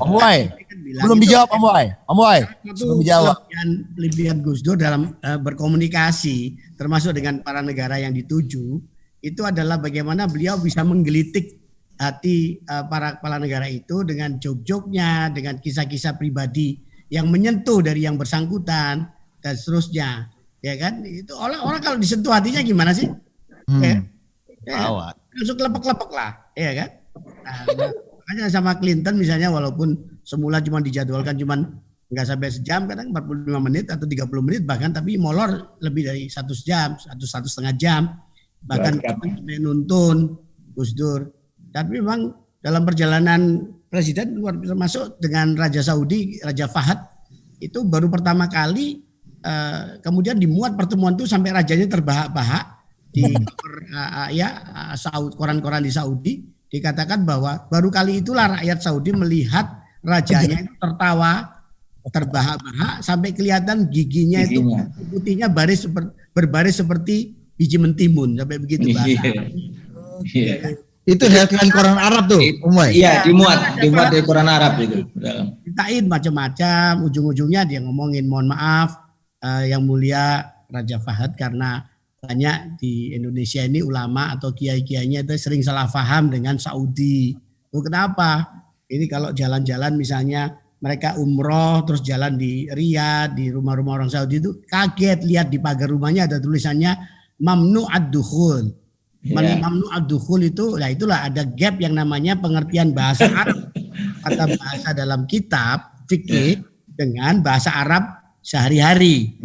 Amuai. Belum dijawab Amuai. Belum dijawab. Kelebihan Gus Dur dalam berkomunikasi termasuk dengan para negara yang dituju itu adalah bagaimana beliau bisa menggelitik hati para kepala negara itu dengan jok-joknya, dengan kisah-kisah pribadi yang menyentuh dari yang bersangkutan dan seterusnya. Ya kan? Itu orang kalau disentuh hatinya gimana sih? Langsung kelepek-kelepek lah, ya kan? Nah, makanya sama Clinton misalnya walaupun semula cuma dijadwalkan nggak sampai sejam, kadang 45 menit atau 30 menit bahkan, tapi molor lebih dari 1 jam, 1,5 jam, bahkan sampai nuntun Gus Dur. Tapi memang dalam perjalanan presiden termasuk dengan Raja Saudi, Raja Fahad, itu baru pertama kali kemudian dimuat pertemuan itu sampai rajanya terbahak-bahak di koran-koran di Saudi. Dikatakan bahwa baru kali itulah rakyat Saudi melihat rajanya itu tertawa, terbahak-bahak sampai kelihatan giginya itu putihnya berbaris seperti biji mentimun, sampai begitu bahasa. Itu headline koran Arab tuh, Iya, dimuat di koran Arab itu. Ditain macam-macam, ujung-ujungnya dia ngomongin mohon maaf yang mulia Raja Fahad karena banyak di Indonesia ini ulama atau kiai-kiainya itu sering salah paham dengan Saudi. Kenapa? Ini kalau jalan-jalan misalnya mereka umroh terus jalan di Riyadh, di rumah-rumah orang Saudi itu kaget lihat di pagar rumahnya ada tulisannya mamnu ad-dukhul. Mamnu ad-dukhul itu, nah itulah ada gap yang namanya pengertian bahasa Arab. Kata bahasa dalam kitab fikih dengan bahasa Arab sehari-hari.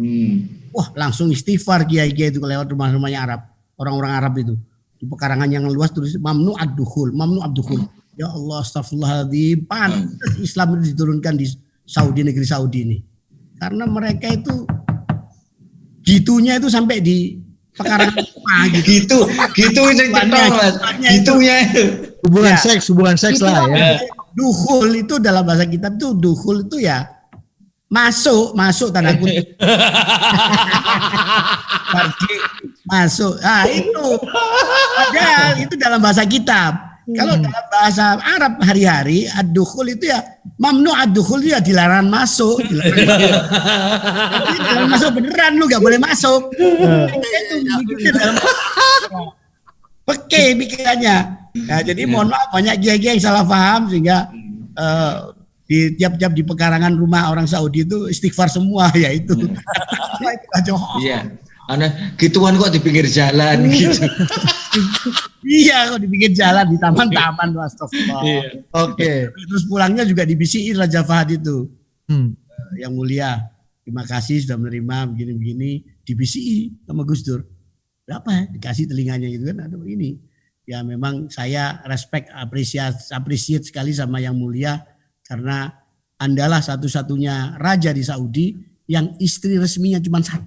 Wah, langsung istighfar kiai-kiai itu lewat rumah-rumahnya Arab, orang-orang Arab itu. Di pekarangan yang luas tulis mamnu ad-dukhul, mamnu ad-dukhul. Ya Allah, astagfirullahaladzim, pantas Islam itu diturunkan di Saudi, negeri Saudi ini. Karena mereka itu gitunya itu sampai di pekarangan gitu yang tertol, Mas. Gitunya itu. Hubungan seks lah ya. Dukhul itu dalam bahasa kitab itu dukhul itu ya masuk tanda kutip. Masuk. Nah, itu. Padahal itu dalam bahasa kitab. Kalau dalam bahasa Arab hari-hari ad-dukhul itu ya mamnu ad-dukhul itu ya dilarang masuk. Dilarang masuk beneran, lu gak boleh masuk. Peke pikirannya. Nah, jadi mohon maaf banyak kiai-kiai yang salah paham sehingga di tiap-tiap di pekarangan rumah orang Saudi itu istighfar semua ya itu. Iya. Gituan kok di pinggir jalan gitu. Iya, kok di pinggir jalan di taman-taman, astagfirullah. Oke. Terus pulangnya juga dibisikin Raja Fahad itu. Yang mulia, terima kasih sudah menerima begini-begini, dibisiki sama Gus Dur. Berapa ya? Dikasih telinganya itu kan ada begini. Ya memang saya respect, appreciate sekali sama yang mulia karena Andalah satu-satunya raja di Saudi yang istri resminya cuma 1.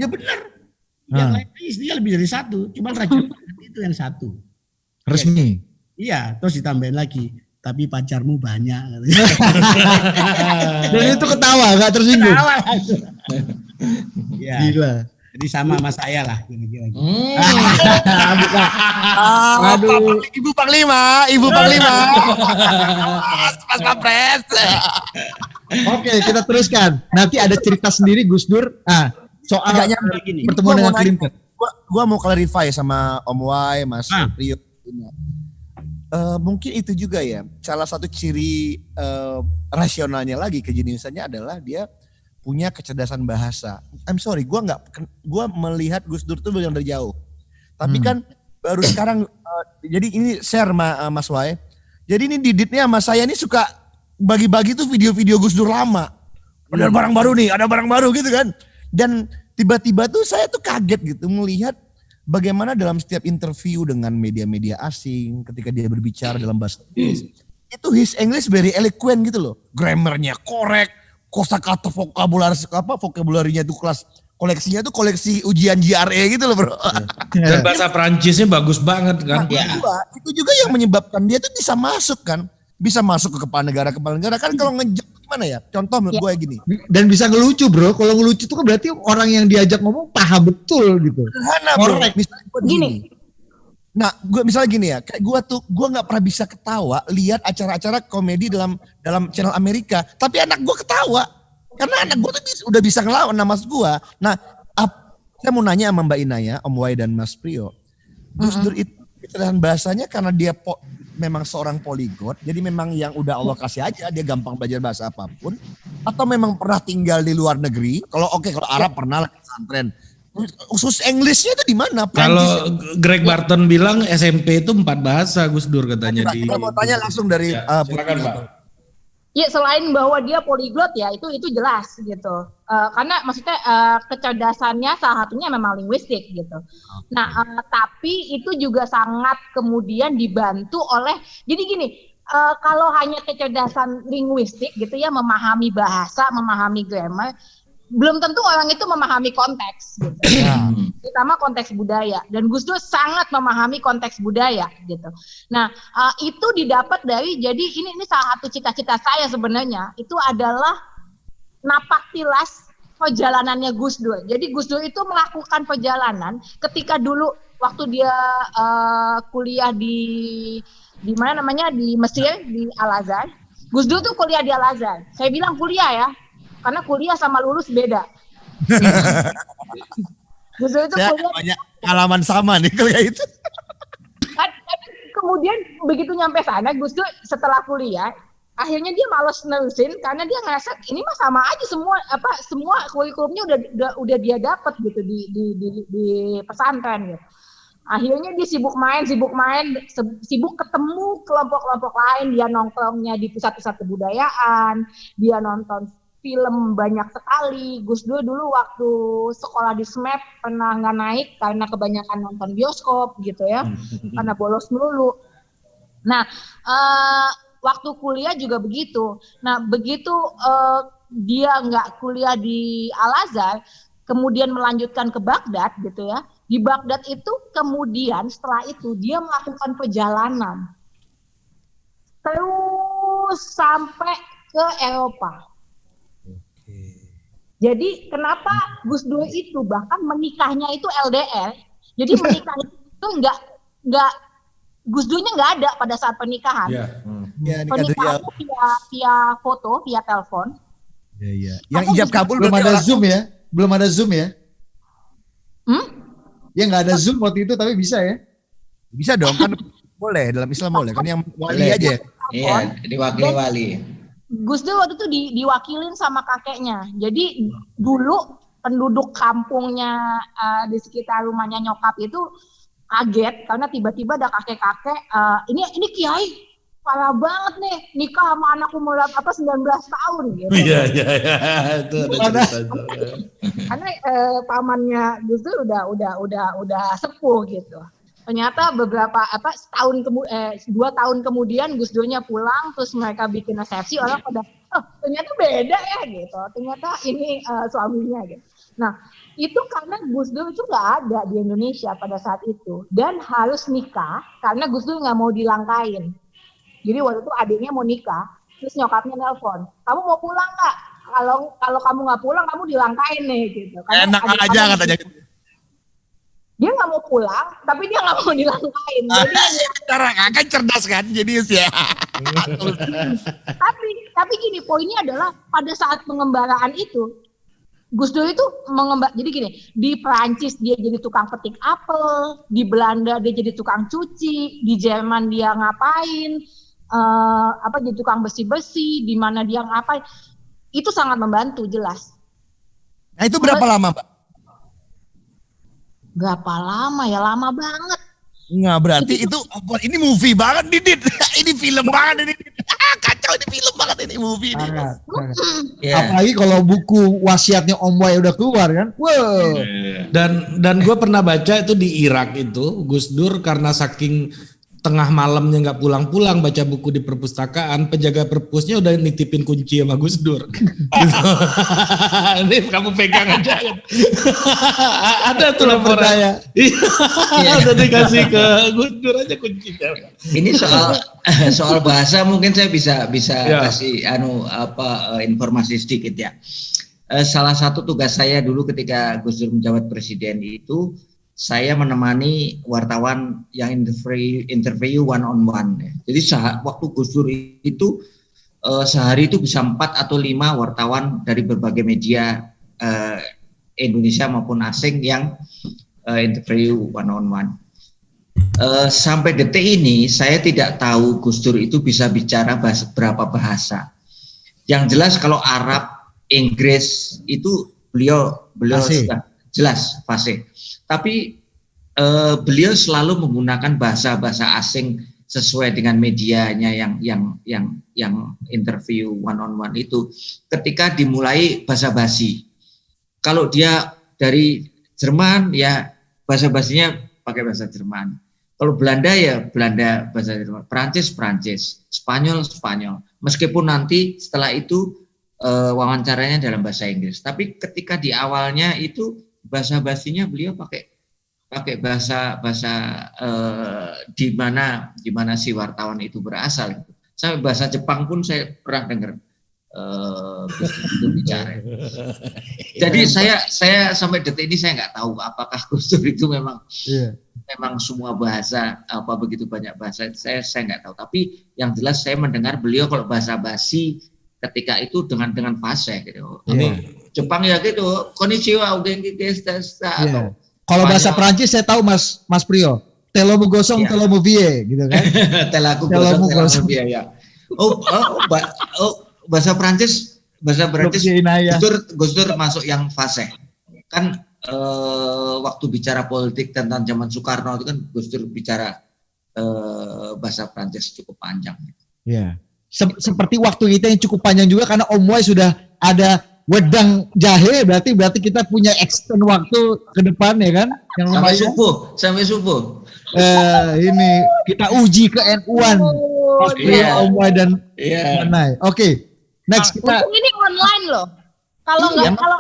Ya benar. Yang lain istrinya lebih dari 1, cuma Raja itu yang 1. Resmi. Iya, terus ditambahin lagi. Tapi pacarmu banyak. Dan itu ketawa, gak tersinggung. Ketawa. Ya. Gila. Jadi sama saya lah. Kira-kira. Aduh. Ibu Panglima. Mas Kapres. Oke, kita teruskan. Nanti ada cerita sendiri Gus Dur. Soal pertemuan dengan Clinton. Gua mau clarify sama Om Wai, Mas Rio. Mungkin itu juga ya. Salah satu ciri rasionalnya lagi kejeniusannya adalah dia punya kecerdasan bahasa. I'm sorry, gua melihat Gus Dur tuh yang dari jauh. Tapi kan baru sekarang jadi ini share Mas Wai. Jadi ini Diditnya sama saya ini suka bagi-bagi tuh video-video Gus Dur lama. Ada barang baru nih, ada barang baru gitu kan. Dan tiba-tiba tuh saya tuh kaget gitu melihat bagaimana dalam setiap interview dengan media-media asing ketika dia berbicara dalam bahasa Inggris. Itu his English very eloquent gitu loh. Grammarnya korek, kosakata vocabulary-nya tuh koleksinya tuh koleksi ujian GRE gitu loh bro. Dan bahasa Perancisnya bagus banget kan. Itu juga yang menyebabkan dia tuh bisa masuk kan. Bisa masuk ke kepala negara kan kalau ngejek gimana ya? Contoh menurut gue gini. Dan bisa ngelucu bro. Kalau ngelucu itu kan berarti orang yang diajak ngomong paham betul gitu. Sederhana bro. Misalnya gue gini. Nah, gue misalnya gini ya, kayak gue nggak pernah bisa ketawa lihat acara-acara komedi dalam channel Amerika, tapi anak gue ketawa karena anak gue tuh udah bisa ngelawan nama gue. Nah, saya mau nanya sama Mbak Inaya, Om Wai dan Mas Prio, Gus Dur itu kecerdasan bahasanya karena dia memang seorang poliglot, jadi memang yang udah Allah kasih aja, dia gampang belajar bahasa apapun, atau memang pernah tinggal di luar negeri? Kalau Arab pernah lah pesantren. Khusus Englishnya itu di mana? Kalau Greg Barton bilang SMP itu 4 bahasa Gus Dur katanya di. Kita mau tanya langsung dari Silakan Pak. Ya selain bahwa dia poliglot ya itu jelas gitu. Karena maksudnya kecerdasannya salah satunya memang linguistik gitu. Nah tapi itu juga sangat kemudian dibantu oleh, jadi gini, kalau hanya kecerdasan linguistik gitu ya, memahami bahasa, memahami grammar, belum tentu orang itu memahami konteks gitu. Terutama konteks budaya, dan Gus Dur sangat memahami konteks budaya gitu. Nah itu didapat dari, jadi ini salah satu cita-cita saya sebenarnya, itu adalah napak tilas perjalanannya Gus Dur. Jadi Gus Dur itu melakukan perjalanan ketika dulu waktu dia kuliah di mana namanya, di Mesir, di Al-Azhar. Gus Dur tuh kuliah di Al-Azhar. Saya bilang kuliah ya, karena kuliah sama lulus beda. Gus Dur itu kuliah banyak pengalaman sama nih kuliah itu. Kemudian begitu nyampe sana, Gus Dur setelah kuliah, akhirnya dia malas nerusin karena dia ngerasa ini mah sama aja, semua kurikulumnya udah dia dapat gitu di pesantren gitu. Akhirnya dia sibuk main, sibuk ketemu kelompok-kelompok lain, dia nongkrongnya di pusat-pusat kebudayaan, dia nonton film banyak sekali. Gus Dur dulu waktu sekolah di SMAP pernah nggak naik karena kebanyakan nonton bioskop gitu ya, karena bolos melulu. Nah, waktu kuliah juga begitu. Nah, begitu dia nggak kuliah di Al-Azhar, kemudian melanjutkan ke Baghdad gitu ya. Di Baghdad itu kemudian setelah itu dia melakukan perjalanan terus sampai ke Eropa. Jadi kenapa Gus Dur itu bahkan menikahnya itu LDR? Jadi menikah itu nggak Gus Durnya nggak ada pada saat pernikahan. Pernikahannya via foto, via telepon. Iya. Yang ijab kabul belum ada Zoom ya? Belum ada Zoom ya? Ya nggak ada Zoom waktu itu, tapi bisa ya? Bisa dong, kan boleh, dalam Islam boleh kan, yang wali aja. Iya, diwakili wali. Gus Dur waktu itu diwakilin sama kakeknya. Jadi dulu penduduk kampungnya di sekitar rumahnya nyokap itu kaget karena tiba-tiba ada kakek-kakek, ini kiai parah banget nih, nikah sama anak umur 19 tahun gitu. Iya itu ada cerita. Karena pamannya Gus Dur udah sepuh gitu. Ternyata beberapa 2 tahun kemudian Gus Durnya pulang, terus mereka bikin resepsi, orang pada ternyata beda ya gitu. Ternyata ini suaminya gitu. Nah, itu karena Gus Dur itu nggak ada di Indonesia pada saat itu dan harus nikah karena Gus Dur nggak mau dilangkain. Jadi waktu itu adiknya mau nikah, terus nyokapnya nelpon, kamu mau pulang nggak? Kalau kamu nggak pulang, kamu dilangkain nih gitu. Karena enak aja katanya. Dia nggak mau pulang, tapi dia nggak mau dilangkain. Jadi cara kakak cerdas kan, jadi ya. tapi gini, poinnya adalah pada saat pengembaraan itu, Gus Dur itu jadi gini, di Perancis dia jadi tukang petik apel, di Belanda dia jadi tukang cuci, di Jerman dia ngapain, jadi tukang bersih-bersih, di mana dia ngapain, itu sangat membantu jelas. Nah itu berapa lama, Mbak? Berapa lama ya? Lama banget. Nggak, berarti itu ini movie banget Didit. Ini film banget ini. Kacau, ini film banget ini, movie ini. Apalagi kalau buku wasiatnya Om Wai udah keluar kan. Wow. Dan gue pernah baca itu di Irak itu Gus Dur karena saking tengah malamnya nggak pulang-pulang baca buku di perpustakaan, penjaga perpusnya udah nitipin kunci sama Gus Dur. Gitu. Ini kamu pegang aja. Ada tuh laporan. Iya, udah dikasih ke Gus Dur aja kuncinya. Ini soal bahasa mungkin saya bisa kasih informasi sedikit ya. Salah satu tugas saya dulu ketika Gus Dur menjabat presiden itu, saya menemani wartawan yang interview one on one. Jadi waktu Gus Dur itu sehari itu bisa 4 atau 5 wartawan dari berbagai media Indonesia maupun asing yang interview one on one. Sampai detik ini saya tidak tahu Gus Dur itu bisa bicara berapa bahasa. Yang jelas kalau Arab, Inggris itu beliau sudah jelas fasih. Tapi beliau selalu menggunakan bahasa asing sesuai dengan medianya yang interview one on one itu. Ketika dimulai basa-basi, kalau dia dari Jerman ya basa-basinya pakai bahasa Jerman. Kalau Belanda ya Belanda bahasa Jerman, Prancis, Spanyol. Meskipun nanti setelah itu wawancaranya dalam bahasa Inggris. Tapi ketika di awalnya itu bahasa-basinya beliau pakai bahasa di mana si wartawan itu berasal. Sampai bahasa Jepang pun saya pernah dengar itu bicara. Jadi saya sampai detik ini saya nggak tahu apakah Gus Dur itu memang semua bahasa begitu banyak bahasa. Saya nggak tahu. Tapi yang jelas saya mendengar beliau kalau bahasa basi ketika itu dengan fasih gitu. Jepang ya gitu. Konnichiwa, ugenki desu. Kalau bahasa Prancis saya tahu Mas Priyo. Telomu gosong, telomu vie gitu kan. Telaku gosong, vie ya. Bahasa Prancis Gus Dur masuk yang fasih. Kan waktu bicara politik tentang zaman Soekarno itu kan Gus Dur bicara bahasa Prancis cukup panjang. Iya. Seperti waktu kita yang cukup panjang juga karena Om Wai sudah ada wedang jahe, berarti kita punya extend waktu ke depan ya kan? Yang sampai subuh. Ini kita uji ke NU-an. Om Wai dan Manai. Oke. Next kita. Ini online loh. Kalau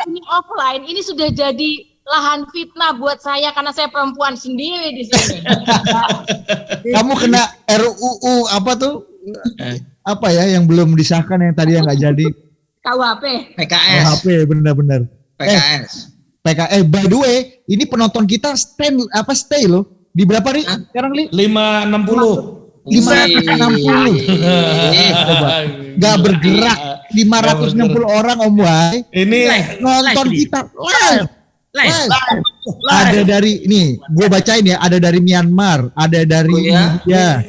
ini offline, ini sudah jadi lahan fitnah buat saya karena saya perempuan sendiri di sini. Kamu kena RUU apa tuh? Apa ya yang belum disahkan yang tadi yang nggak jadi? KUHP. PKS. KUHP benar-benar. PKS. PKS. By the way, ini penonton kita stay loh. Di berapa nih sekarang nih? 560. 560. Coba. Gak bergerak 560 orang Om Wai. Ini nonton kita live. Ada dari nih, gue bacain ya, ada dari Myanmar, ada dari India.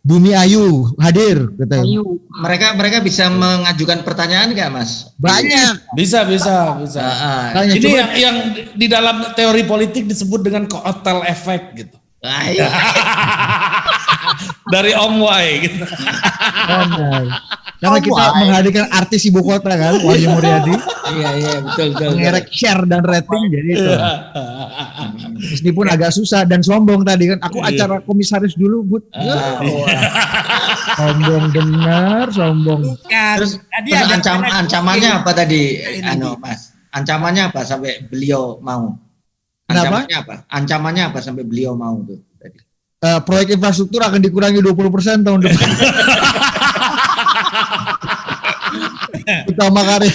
Bumi Ayu hadir katanya. Mereka bisa mengajukan pertanyaan nggak Mas? Banyak. Bisa. Ini yang di dalam teori politik disebut dengan kotel efek gitu. Dari Om Wai gitu. Karena kita menghadirkan artis ibu kota kan, Wahyu Muryadi. Iya betul. Mengerek share dan rating jadi itu. Meskipun agak susah dan sombong tadi kan, aku acara komisaris dulu, Bud. Sombong benar, sombong. Terus ancamannya apa tadi, Mas? Ancamannya apa sampai beliau mau? Ancamannya apa sampai beliau mau tuh tadi? Proyek infrastruktur akan dikurangi 20% tahun depan. Utama karya.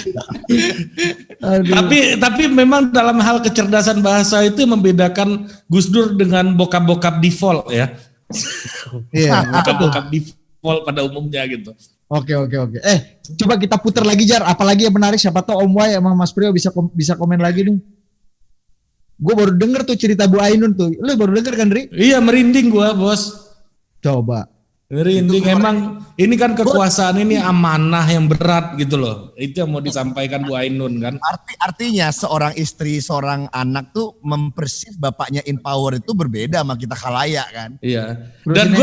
Tapi memang dalam hal kecerdasan bahasa itu membedakan Gus Dur dengan bokap-bokap default ya. Iya, bokap-bokap default pada umumnya gitu. Oke. Coba kita putar lagi Jar, apalagi yang menarik, siapa tahu Om Wai sama Mas Priyo bisa komen lagi nih. Gue baru denger tuh cerita Bu Ainun tuh. Lu baru denger kan, Ri? Iya, merinding gua, Bos. Coba. Merinding, emang ini kan kekuasaan ini amanah yang berat gitu loh. Itu yang mau disampaikan Bu Ainun kan. Artinya seorang istri, seorang anak tuh mempersif bapaknya in power itu berbeda sama kita khalayak kan. Iya. Dan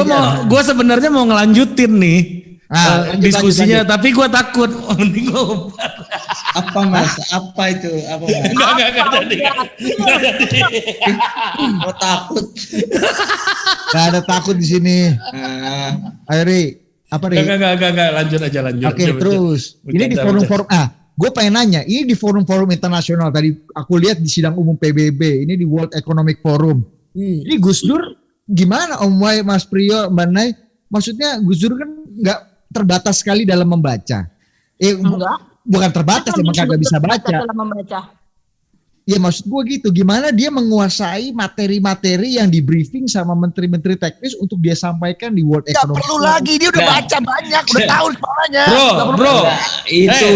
gue sebenarnya mau ngelanjutin nih diskusinya, lanjut. Tapi gue takut. Mending apa Mas? Apa itu? Apa Mas? Enggak jadi. Mau takut. Gak ada takut di sini. Ayo Ri, apa Ri? Enggak, lanjut aja. Oke, terus. Ini di forum-forum, gue pengen nanya, ini di forum-forum internasional, tadi aku lihat di sidang umum PBB, ini di World Economic Forum. Ini Gus Dur gimana Om Wai, Mas Priyo, Mbak Nai? Maksudnya Gus Dur kan nggak terbatas sekali dalam membaca. Bukan terbatas, emang kagak bisa baca. Ya maksud gue gitu, gimana dia menguasai materi-materi yang di briefing sama menteri-menteri teknis untuk dia sampaikan di World Gak Economic perlu Forum. lagi, dia udah baca banyak, udah tahu kepalanya. Bro, Nah, itu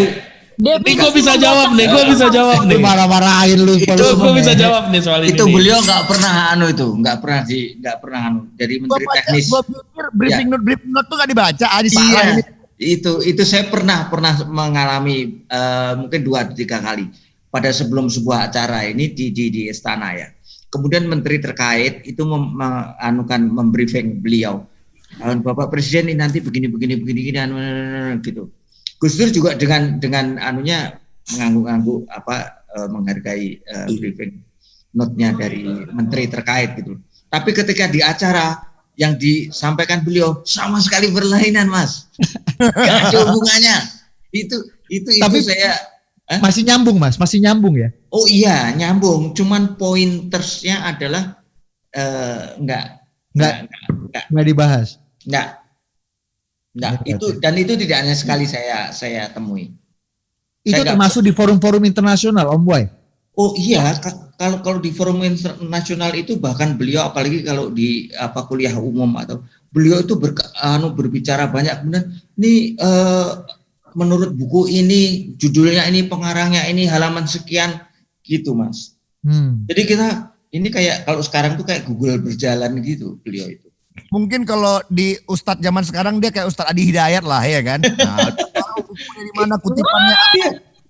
ini gue bisa jawab nih, gue bisa jawab nih. Marah-marahin lu. Gue bisa jawab nih soal ini. itu nih. beliau nggak pernah dari Gua menteri baca, teknis. gua pikir briefing note tuh gak dibaca, salah Iya, ini. itu saya pernah mengalami mungkin 2-3 kali pada sebelum sebuah acara ini di istana ya. Kemudian menteri terkait itu membriefing beliau. Bapak Presiden ini nanti begini gitu. Gus Dur juga dengan anunya mengangguk menghargai briefing note-nya dari menteri terkait gitu. Tapi ketika di acara yang disampaikan beliau sama sekali berlainan, Mas. Gak ada hubungannya. Tapi saya masih nyambung, Mas, masih nyambung ya? Oh iya, nyambung. Cuman pointersnya adalah Nggak dibahas. Enggak. Itu tidak hanya sekali saya temui. Itu Saya termasuk di forum-forum internasional, Om Boy. Oh iya, kalau di forum internasional itu bahkan beliau apalagi kalau di kuliah umum atau beliau itu berbicara banyak, kemudian ini menurut buku ini judulnya ini pengarangnya ini halaman sekian gitu, Mas. Jadi kita ini kayak kalau sekarang tuh kayak Google berjalan gitu beliau itu. Mungkin kalau di Ustadz zaman sekarang dia kayak Ustadz Adi Hidayat lah ya kan. Nah, tahu bukunya di mana, kutipannya.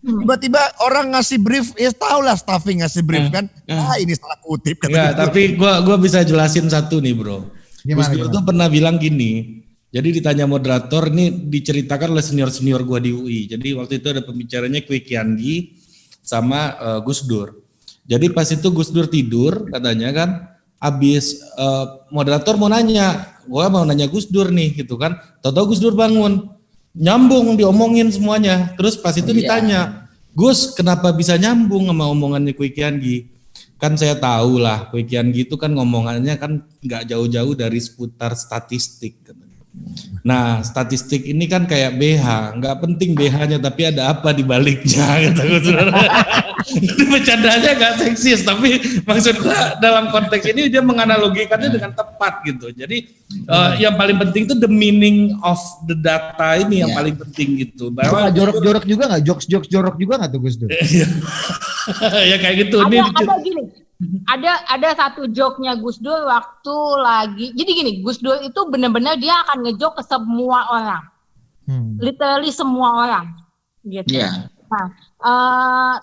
Tiba-tiba orang ngasih brief, ya tau lah staffing ngasih brief kan. Ini salah kutip. Enggak, tapi gua bisa jelasin satu nih, Bro. Gus Dur tuh pernah bilang gini. Jadi ditanya moderator, ini diceritakan oleh senior-senior gua di UI. Jadi waktu itu ada pembicaranya Kwi Kian-gi sama Gus Dur. Jadi pas itu Gus Dur tidur katanya kan, habis moderator mau nanya, gua mau nanya Gus Dur nih gitu kan. Tahu-tahu Gus Dur bangun, nyambung diomongin semuanya. Terus pas itu ditanya, Gus kenapa bisa nyambung sama omongannya Kwi Kian-gi? Kan saya tahu lah Kwi Kian-gi itu kan ngomongannya kan nggak jauh-jauh dari seputar statistik. Nah statistik ini kan kayak BH, nggak penting BH-nya tapi ada apa di baliknya gitu. Itu bercandanya nggak seksis, tapi maksud gua dalam konteks ini dia menganalogikannya dengan tepat gitu. Jadi yang paling penting itu the meaning of the data ini yang paling penting gitu. Bahwa jorok-jorok juga nggak, jokes jorok juga nggak tuh Gus Dur? Ya kayak gitu. Ada gini. Ada satu joke-nya Gus Dur waktu lagi. Jadi gini, Gus Dur itu benar-benar dia akan ngejok ke semua orang. Literally semua orang gitu. Yeah. Nah,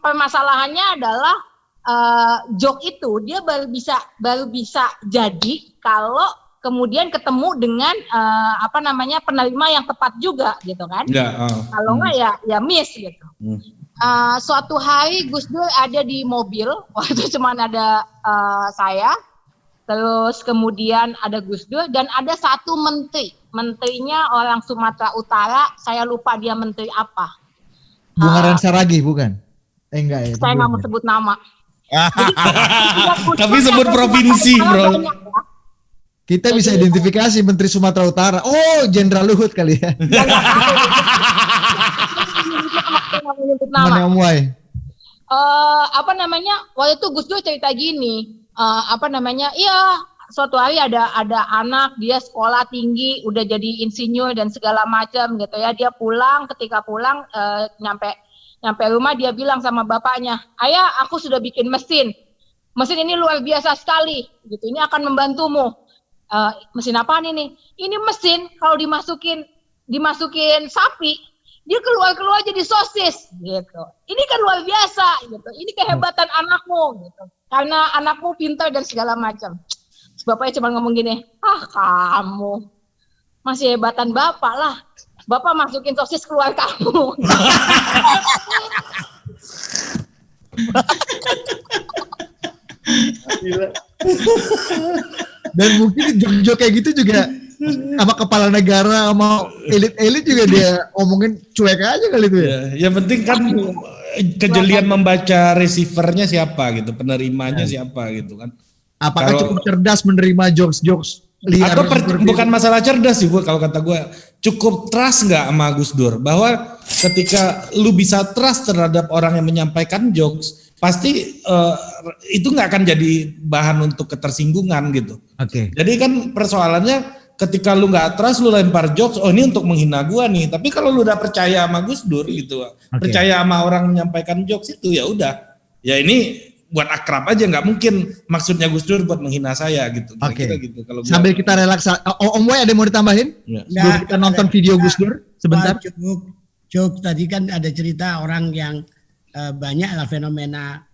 permasalahannya adalah joke itu dia baru bisa jadi kalau kemudian ketemu dengan penerima yang tepat juga gitu kan. Kalau enggak ya miss gitu. Suatu hari Gus Dur ada di mobil, waktu cuma ada saya, terus kemudian ada Gus Dur dan ada satu menterinya orang Sumatera Utara, saya lupa dia menteri apa. Bungaran Saragih bukan? Enggak ya. Saya nggak mau sebut nama. Tapi sebut provinsi, Bro. Kita bisa identifikasi menteri Sumatera Utara. Oh, Jenderal Luhut kali ya. Nama. Om Waktu itu Gus Dur cerita gini, iya suatu hari ada anak dia sekolah tinggi udah jadi insinyur dan segala macam gitu ya, dia ketika pulang nyampe rumah dia bilang sama bapaknya, ayah aku sudah bikin mesin ini luar biasa sekali gitu, ini akan membantumu. Mesin apa ini mesin kalau dimasukin sapi dia keluar jadi sosis gitu. Ini kan luar biasa gitu. Ini kehebatan anakmu gitu. Karena anakmu pintar dan segala macam. Bapaknya cuma ngomong gini, kamu masih hebatan bapak lah. Bapak masukin sosis keluar kamu. Dan mungkin jok-jok kayak gitu juga sama kepala negara, sama elit-elit juga dia omongin cuek aja kali itu ya. Yang penting kan kejelian membaca receivernya siapa gitu, penerimanya siapa gitu kan. Apakah cukup cerdas menerima jokes-jokes liar? Atau bukan masalah cerdas sih kalau kata gue, cukup trust nggak sama Gus Dur bahwa ketika lu bisa trust terhadap orang yang menyampaikan jokes, pasti itu nggak akan jadi bahan untuk ketersinggungan gitu. Oke. Jadi kan persoalannya ketika lu nggak trust, lu lempar jokes, oh ini untuk menghina gua nih. Tapi kalau lu udah percaya sama Gus Dur gitu, percaya sama orang menyampaikan jokes itu, ya udah, ya ini buat akrab aja, nggak mungkin maksudnya Gus Dur buat menghina saya gitu. Oke. Gitu. Kalau Sambil kita relaks, Om Wai ada yang mau ditambahin? Ya. Sebelum kita nonton video Gus Dur sebentar. Jok tadi kan ada cerita orang yang banyak lah fenomena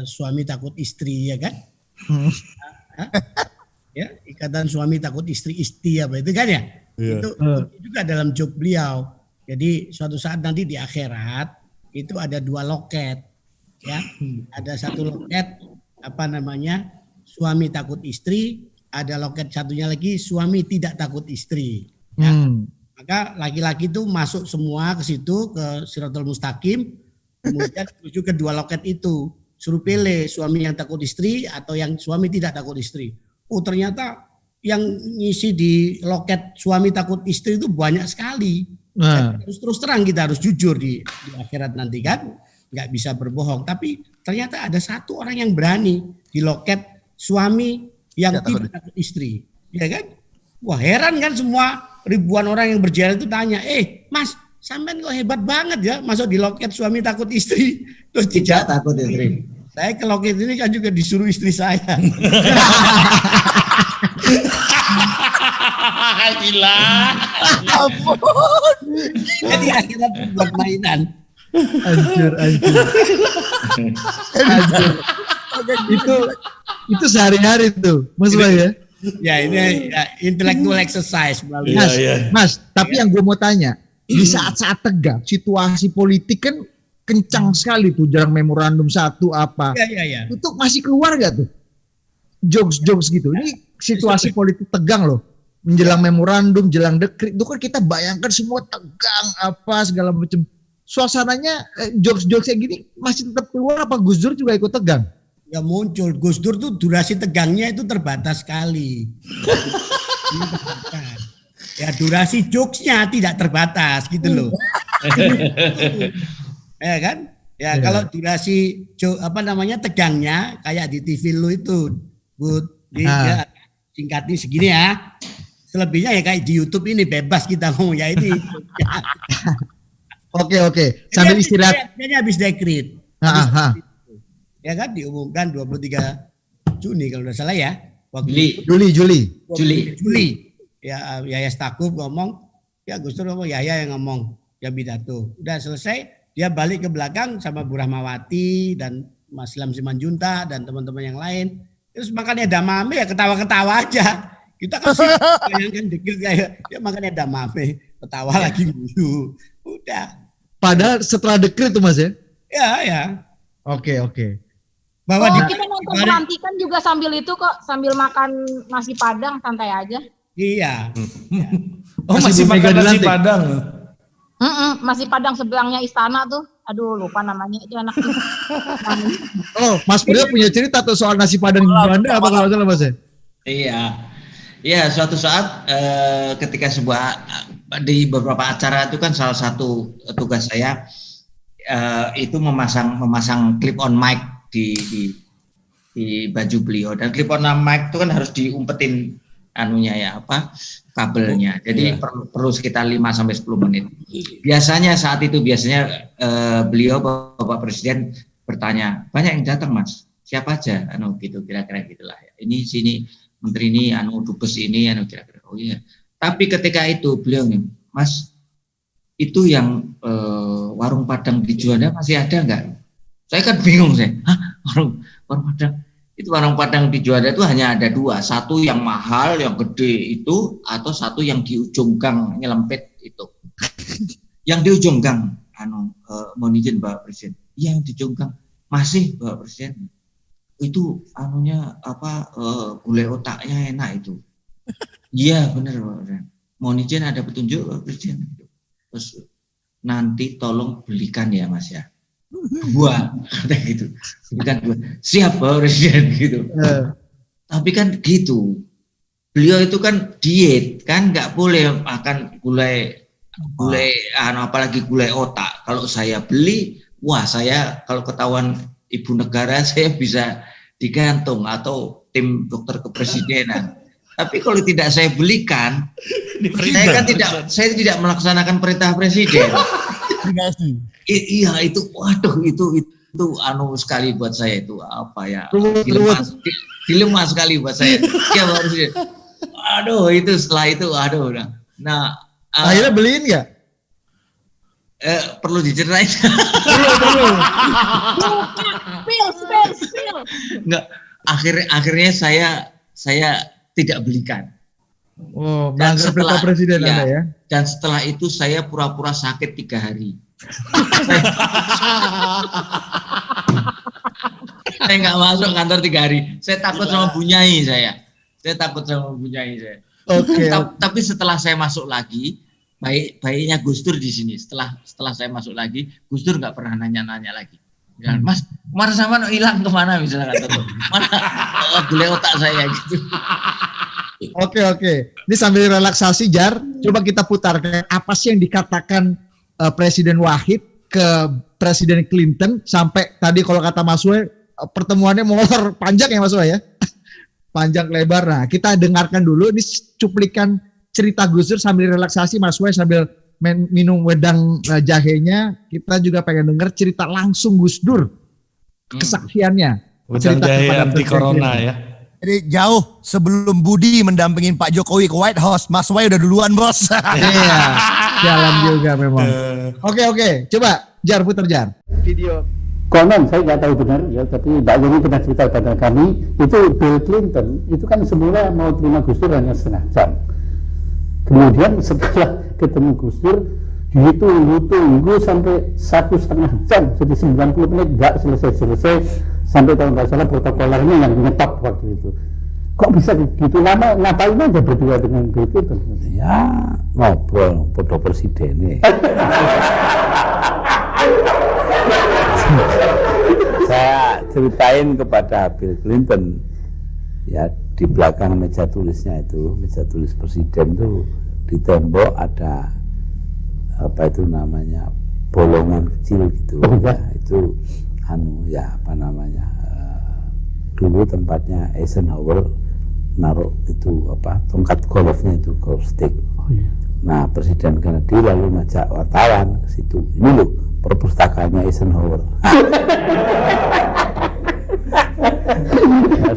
suami takut istri, ya kan? Ya, ikatan suami takut istri apa itu kan ya? Itu juga dalam joke beliau. Jadi suatu saat nanti di akhirat itu ada 2 loket, ya. Ada satu loket suami takut istri, ada loket satunya lagi suami tidak takut istri. Ya. Maka laki-laki itu masuk semua ke situ, ke Shirathul Mustaqim, kemudian menuju ke 2 loket itu. Suruh pilih suami yang takut istri atau yang suami tidak takut istri. Oh ternyata yang ngisi di loket suami takut istri itu banyak sekali. Harus terus terang, kita harus jujur di akhirat nanti kan. Nggak bisa berbohong. Tapi ternyata ada satu orang yang berani di loket suami yang tidak takut istri. Ya kan? Wah heran kan semua ribuan orang yang berjalan itu tanya, Mas, sampean kok hebat banget ya masuk di loket suami takut istri. Terus Tidak takut istri. Saya ke loket ini kan juga disuruh istri saya. Gila. Jadi akhirnya buat mainan. Anjir. Itu sehari-hari tuh, Mas Wai ya. Ya ini ya, intellectual exercise. Mas, tapi yang gue mau tanya, di saat-saat tegang, situasi politik kan kencang sekali tuh, jarang memorandum satu apa. Ya. Itu masih keluar gak tuh? Jokes gitu. Ini situasi politik tegang loh. Menjelang memorandum, jelang dekret, itu kan kita bayangkan semua tegang apa segala macam. Suasananya jokes kayak gini masih tetap keluar apa Gus Dur juga ikut tegang? Ya muncul, Gus Dur tuh durasi tegangnya itu terbatas sekali. Ya durasi jokesnya tidak terbatas gitu loh. Ya kan? Ya kalau durasi tegangnya kayak di TV lu itu, ya, singkatnya segini ya. Selebihnya ya kayak di YouTube ini bebas kita ngomong ya ini. Oke. Sambil istirahat. Ini habis dekret. Ya kan diumumkan 23 Juni kalau tidak salah ya. Juli. Ya Yahya Stakuf ngomong, ya Gus Dur ngomong, Yahya yang ngomong, ya pidato. Udah selesai, dia balik ke belakang sama Bu Rahmawati dan Mas Ilham Simanjuntak dan teman-teman yang lain. Terus makannya damame ya ketawa-ketawa aja. Kita kasih bayangkan dikit kayak ya makannya damame, ketawa lagi dulu. Udah. Padahal setelah dekret tuh Mas ya? Ya. Oke. Bahwa kita nonton pelantikan juga sambil itu kok, sambil makan nasi Padang santai aja. Iya. Oh masih makan nasi Padang. Nasi Padang sebelahnya istana tuh. Aduh lupa namanya itu enak. Oh Mas Priyo punya cerita tuh soal nasi Padang di Belanda apa kalau salah Mas ya? Iya, suatu saat ketika di beberapa acara itu kan salah satu tugas saya itu memasang clip on mic di baju beliau, dan clip on mic itu kan harus diumpetin kabelnya. Jadi perlu sekitar 5-10 menit. Biasanya beliau Bapak Presiden bertanya, banyak yang datang Mas, siapa aja gitu kira-kira gitulah ya. Ini sini menteri ini dubes ini kira-kira. Oh iya. Tapi ketika itu beliau nih, Mas, itu yang warung Padang di Juanda masih ada enggak? Saya kan bingung saya. Warung Padang. Itu warung Padang di Juanda itu hanya ada 2, satu yang mahal, yang gede itu, atau satu yang di ujung gang nyelempet itu. Yang di ujung gang, mohon izin Bapak Presiden. Iya, yang di ujung gang masih Bapak Presiden. Itu gulai otaknya enak itu. Iya benar Bapak Presiden. Mohon izin ada petunjuk Bapak Presiden. Terus nanti tolong belikan ya Mas ya. Buah gitu. Belikan buah. Siap Bapak Presiden gitu. Tapi kan gitu. Beliau itu kan diet kan, nggak boleh makan gulai apalagi gulai otak. Kalau saya beli, wah saya kalau ketahuan ibu negara saya bisa digantung atau tim dokter kepresidenan. Tapi kalau tidak saya belikan, saya tidak melaksanakan perintah presiden. Iya itu, waduh itu sekali buat saya itu apa ya? Dilema sekali buat saya. Ya harus. Aduh itu setelah itu udah. Nah akhirnya beliin nggak? Perlu diceritain. Perlu. Spill. Enggak. Akhirnya saya tidak belikan. Oh, melanggar perintah presiden Anda ya? Dan setelah itu saya pura-pura sakit 3 hari. Saya nggak masuk kantor 3 hari. Saya takut sama bunyai saya. Oke. Tapi setelah saya masuk lagi, baiknya Gus Dur di sini. Setelah saya masuk lagi, Gus Dur nggak pernah nanya-nanya lagi. Ya, Mas, kemarin sama hilang kemana misalnya kata tuh. Mana gulai otak saya gitu. Oke. Ini sambil relaksasi Jar, coba kita putarkan apa sih yang dikatakan Presiden Wahid ke Presiden Clinton sampai tadi kalau kata Mas Wei pertemuannya molor panjang ya Mas Wei ya. Panjang lebar. Nah, kita dengarkan dulu ini cuplikan cerita Gus Dur sambil relaksasi Mas Wei sambil minum wedang jahenya. Kita juga pengen dengar cerita langsung Gus Dur kesaksiannya. Wedang jahe anti corona ya. Jadi jauh sebelum Budi mendampingin Pak Jokowi ke White House, Mas Wai udah duluan bos. Iya, jalan juga memang. Oke, coba Jar putar Jar. Video. Konon saya nggak tahu benar ya, tapi Mbak Yeni pernah cerita kepada kami itu Bill Clinton itu kan semula mau terima Gus Dur hanya setengah jam. Kemudian setelah ketemu Gus Dur tunggu sampai 1,5 jam, jadi 90 menit nggak selesai sampai kalau nggak salah protokolernya yang nyetop waktu itu. Kok bisa gitu lama, ngapain aja berdua dengan Bill Clinton? Ya ngobrol foto presiden. Saya ceritain kepada Bill Clinton ya, di belakang meja tulisnya itu, meja tulis presiden itu di tembok ada apa itu namanya bolongan kecil gitu ya, itu dulu tempatnya Eisenhower naruh itu tongkat golfnya itu golf stick. Nah Presiden Kennedy lalu ngajak wartawan ke situ, ini loh perpustakaannya Eisenhower.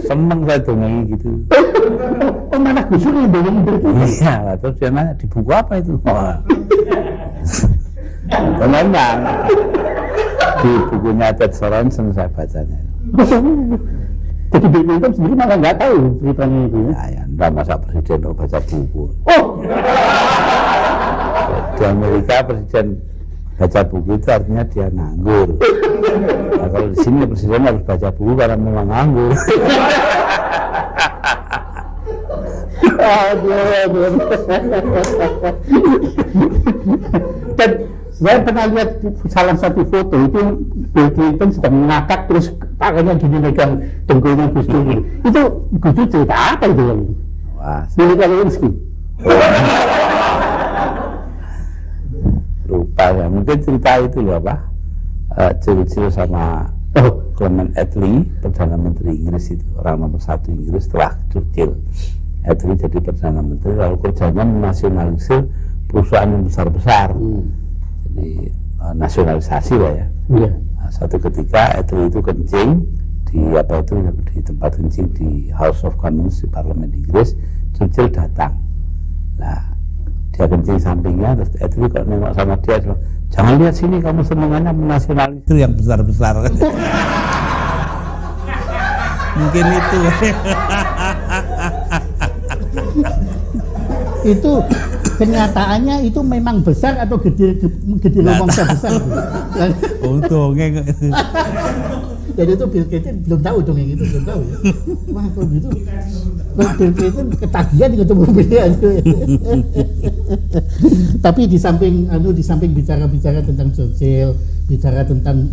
Seneng saya dongeng gitu. Oh mana Gus Dur yang dongeng begitu? Iya, terus dia nanya di buku apa itu? Tenang, di bukunya Ted Sorensen saya bacanya. Jadi Bill Clinton sendiri malah nggak tahu ceritanya itu ya? Ya, enggak masa presiden mau baca buku. Oh. Di Amerika presiden baca buku itu artinya dia nganggur. Nah, kalau di sini presiden harus baca buku karena memang nganggur. Dan saya pernah lihat salah satu foto itu Bill Clinton sedang ngakak terus tangannya gini megang dengkulnya Gus Dur. Itu Gus Dur cerita apa itu? Wah, Milik Lewinsky. lupa ya, mungkin cerita itu loh Churchill sama Clement Attlee, Perdana Menteri Inggris itu, orang nomor 1 Inggris setelah Churchill. Attlee jadi Perdana Menteri, lalu kerjanya menasionalisir perusahaan yang besar-besar. Jadi nasionalisasi lah ya. Nah, suatu ketika Attlee itu kencing di tempat kencing di House of Commons di Parlemen Inggris. Churchill datang. Nah, dia kencing sampingnya, terus Attlee kok nengok sama dia, jangan lihat sini, kamu senengannya menasionalisir yang besar-besar. Mungkin itu. Itu kenyataannya itu memang besar atau gede lubangnya besar? Untungnya. Jadi itu Bill Clinton belum tahu dong yang itu, belum tahu ya. Wah kalau gitu Bill Clinton ketagihan ketemu beliau. Tapi di samping bicara tentang Churchill, bicara tentang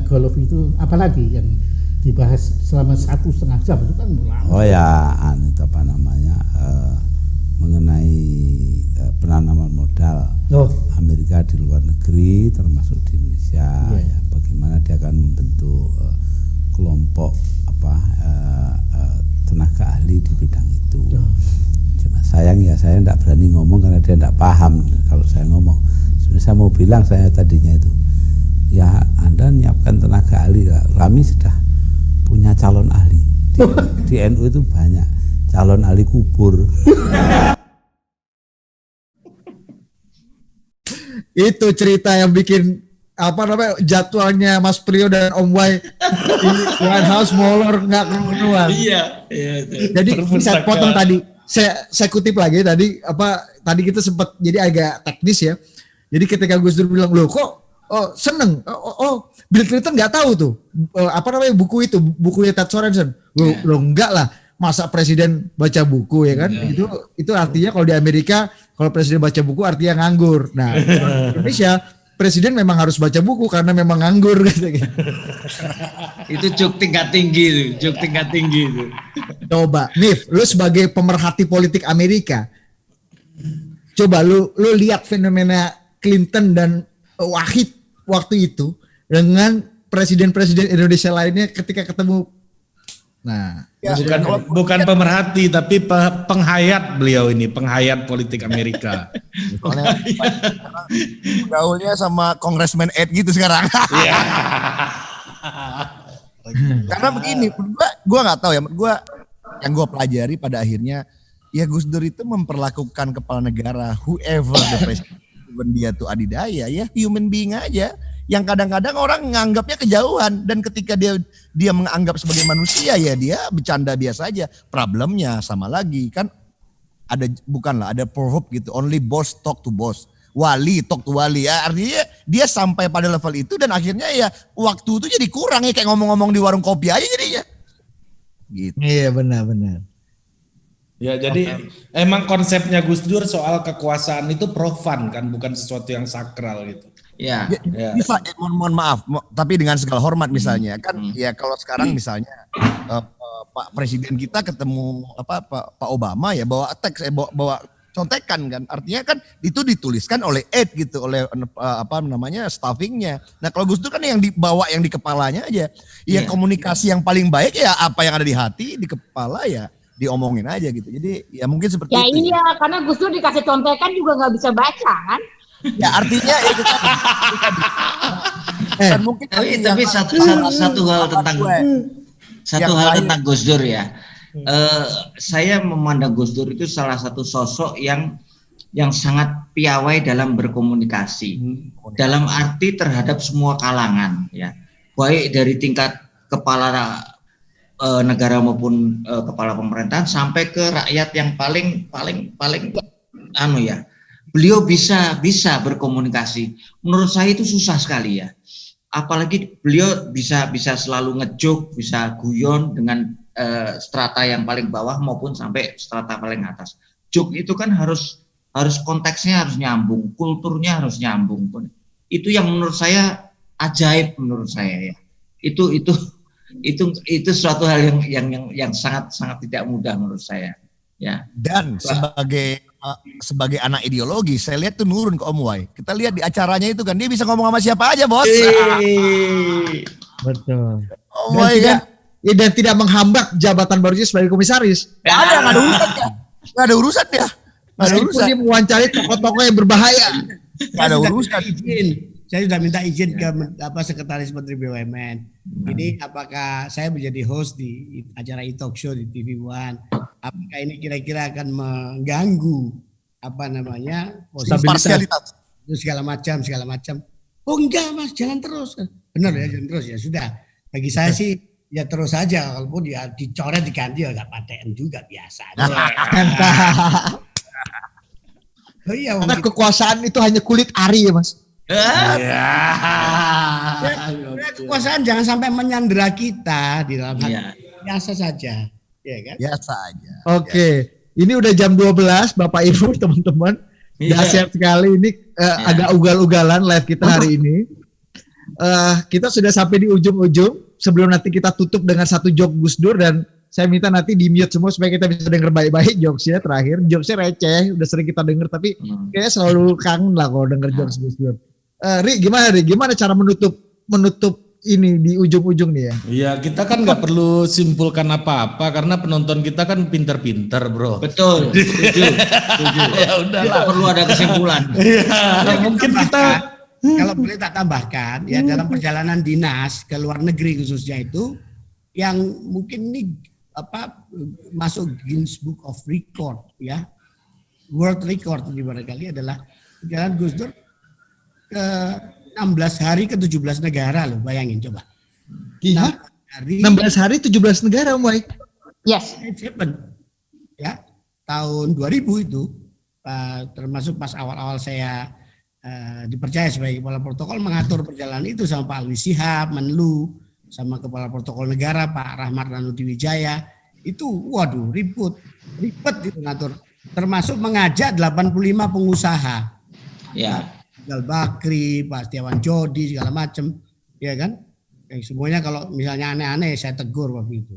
golf itu, apalagi yang dibahas selama 1,5 jam itu kan lama. Oh ya, itu mengenai penanaman modal. Amerika di luar negeri termasuk di Indonesia, ya, bagaimana dia akan membentuk kelompok tenaga ahli di bidang itu. Cuma sayang ya saya tidak berani ngomong karena dia tidak paham kalau saya ngomong. Sebenarnya saya mau bilang saya tadinya itu, ya Anda menyiapkan tenaga ahli, kami sudah punya calon ahli. Di NU itu banyak calon ahli kubur. Itu cerita yang bikin jadwalnya Mas Priyo dan Om Wai di White House molor nggak keruan. Iya. Jadi saya potong tadi, saya kutip lagi tadi tadi kita sempat jadi agak teknis ya. Jadi ketika Gus Dur bilang loh kok seneng, Bill Clinton nggak tahu tuh buku itu, bukunya Ted Sorensen. Loh enggak lah, masa presiden baca buku ya kan? Itu artinya kalau di Amerika kalau presiden baca buku artinya nganggur. Nah, di Indonesia presiden memang harus baca buku karena memang nganggur gitu. Itu jok tingkat tinggi itu. Coba, Nif, lu sebagai pemerhati politik Amerika, coba lu lihat fenomena Clinton dan Wahid waktu itu dengan presiden-presiden Indonesia lainnya ketika ketemu. Nah, bukan pemerhati tapi penghayat beliau ini, penghayat politik Amerika. Soalnya gaulnya sama Congressman Ed gitu sekarang. Iya. Karena begini, gue nggak tahu ya, yang gue pelajari pada akhirnya ya Gus Dur itu memperlakukan kepala negara whoever the president, dia tuh adidaya ya human being aja. Yang kadang-kadang orang menganggapnya kejauhan dan ketika dia menganggap sebagai manusia ya dia bercanda biasa aja. Problemnya sama lagi kan ada proverb gitu, only boss talk to boss, wali talk to wali. Ya, artinya dia sampai pada level itu dan akhirnya ya waktu itu jadi kurang ya kayak ngomong-ngomong di warung kopi aja jadinya. Gitu. Iya benar. Ya jadi emang konsepnya Gus Dur soal kekuasaan itu profan kan, bukan sesuatu yang sakral gitu. Ya. Bisa, mohon maaf, tapi dengan segala hormat misalnya kan ya kalau sekarang misalnya Pak Presiden kita ketemu Pak Obama ya bawa teks bawa contekan kan, artinya kan itu dituliskan oleh Ed gitu, oleh staffingnya. Nah kalau Gus Dur kan yang dibawa yang di kepalanya aja, ya komunikasi yang paling baik ya apa yang ada di hati di kepala ya diomongin aja gitu. Jadi ya mungkin seperti ya itu. Iya, karena Gus Dur dikasih contekan juga nggak bisa baca kan. Ya artinya itu kan. Mungkin tapi satu hal tentang Gus Dur ya. Saya memandang Gus Dur itu salah satu sosok yang sangat piawai dalam berkomunikasi. Dalam arti terhadap semua kalangan ya. Baik dari tingkat kepala negara maupun kepala pemerintahan sampai ke rakyat yang paling beliau bisa berkomunikasi. Menurut saya itu susah sekali ya. Apalagi beliau bisa selalu ngejok, bisa guyon dengan strata yang paling bawah maupun sampai strata paling atas. Jok itu kan harus konteksnya harus nyambung, kulturnya harus nyambung. Itu yang menurut saya ajaib menurut saya ya. Itu suatu hal yang sangat tidak mudah menurut saya. Ya. Dan sebagai anak ideologi, saya lihat tuh nurun ke Om Wai. Kita lihat di acaranya itu kan dia bisa ngomong sama siapa aja, Bos. Betul. Om Wai kan. Dan tidak menghambat jabatan barunya sebagai komisaris. Nggak ada urusannya. Nggak ada urusannya. Meskipun dia mewawancari tokoh-tokoh yang berbahaya. Nggak ada urusan. Saya sudah minta izin ke Sekretaris Menteri BUMN. Ini apakah saya menjadi host di acara e-talk show di TV One? Apakah ini kira-kira akan mengganggu parsialitas segala macam? Oh enggak Mas, jalan terus. Benar ya, jalan terus ya sudah. Bagi saya sih ya terus saja. Kalaupun ya dicoret diganti ya nggak paten juga biasa. Oh iya. Karena kekuasaan itu hanya kulit ari ya Mas. Kekuasaan jangan sampai menyandera kita di dalam hati. Biasa saja, ya kan? Biasa aja. Oke, ini udah jam 12, Bapak Ibu, teman-teman. Dahsyat sekali ini agak ugal-ugalan live kita hari ini. Kita sudah sampai di ujung-ujung. Sebelum nanti kita tutup dengan satu joke Gus Dur dan saya minta nanti di mute semua supaya kita bisa denger baik-baik jokesnya terakhir. Jokesnya receh, udah sering kita denger tapi kayaknya selalu kangen lah kalau denger jokes Gus Dur. Ri, gimana cara menutup ini di ujung-ujung nih ya? Iya, kita kan nggak perlu simpulkan apa-apa karena penonton kita kan pinter-pinter, bro. Betul, setuju. Ya udahlah. Tidak perlu ada kesimpulan. Iya, mungkin kita Kalau boleh tak tambahkan ya, dalam perjalanan dinas ke luar negeri khususnya itu yang mungkin ini masuk Guinness Book of Record ya, World Record di barangkali adalah perjalanan Gus Dur ke 16 hari ke 17 negara loh, bayangin coba. Iya. 16 hari 17 negara, Om Wai. Yes. Ya, tahun 2000 itu termasuk pas awal-awal saya dipercaya sebagai kepala protokol mengatur perjalanan itu sama Pak Alwi Shihab, Menlu, sama kepala protokol negara Pak Rahmat Ranudi Wijaya. Itu waduh ribet itu ngatur. Termasuk mengajak 85 pengusaha. Ya. Gal Bakri, Pak Setiawan Jodi segala macam, ya kan? Semuanya kalau misalnya aneh-aneh saya tegur waktu itu.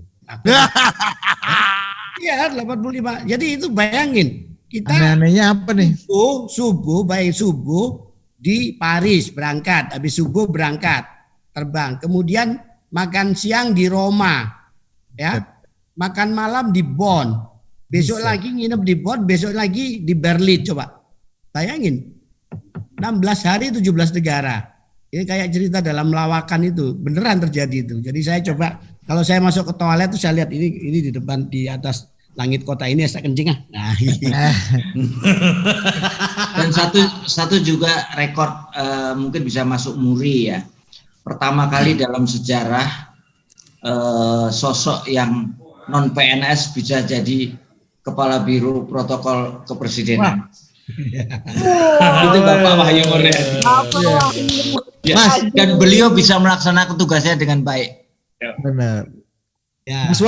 Iya 85. Jadi itu bayangin kita aneh-anehnya apa nih? Subuh di Paris berangkat, habis subuh berangkat terbang, kemudian makan siang di Roma, ya, makan malam di Bonn, besok lagi nginep di Bonn, besok lagi di Berlin, coba bayangin 16 hari 17 negara. Ini kayak cerita dalam lawakan itu, beneran terjadi itu. Jadi saya coba kalau saya masuk ke toilet tuh saya lihat ini di depan di atas langit kota ini saya kencing ah. Nah, Dan satu juga rekor mungkin bisa masuk muri ya. Pertama kali dalam sejarah sosok yang non PNS bisa jadi kepala biro protokol kepresidenan. Itu Bapak Wahyu Nurdin. Ya, dan beliau bisa melaksanakan tugasnya dengan baik. Benar. ya. Mas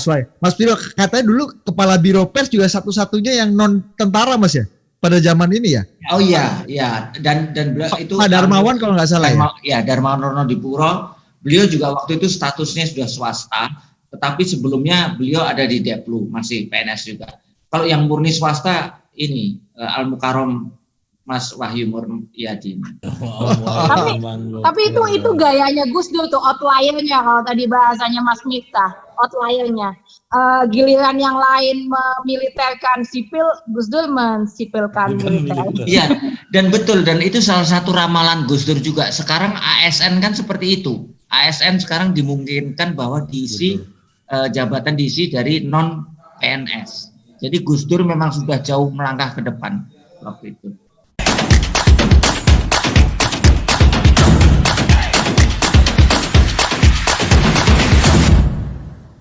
Wai. Mas Biro katanya dulu kepala biro pers juga satu-satunya yang non tentara Mas ya pada zaman ini ya. Oh iya, dan beliau itu Pak Darmawan kalau nggak salah ya. Darmawan Ronodipuro. Beliau juga waktu itu statusnya sudah swasta, tetapi sebelumnya beliau ada di Deplu, masih PNS juga. Kalau yang murni swasta ini Al Mukarrom Mas Wahyu Muryadi. Tapi itu gayanya Gus Dur tuh, outliernya kalau tadi bahasanya Mas Miftah, outliernya. Giliran yang lain memiliterkan sipil, Gus Dur mensipilkan militer. Iya, dan betul, dan itu salah satu ramalan Gus Dur juga. Sekarang ASN kan seperti itu. ASN sekarang dimungkinkan bahwa diisi jabatan diisi dari non PNS. Jadi Gus Dur memang sudah jauh melangkah ke depan waktu itu.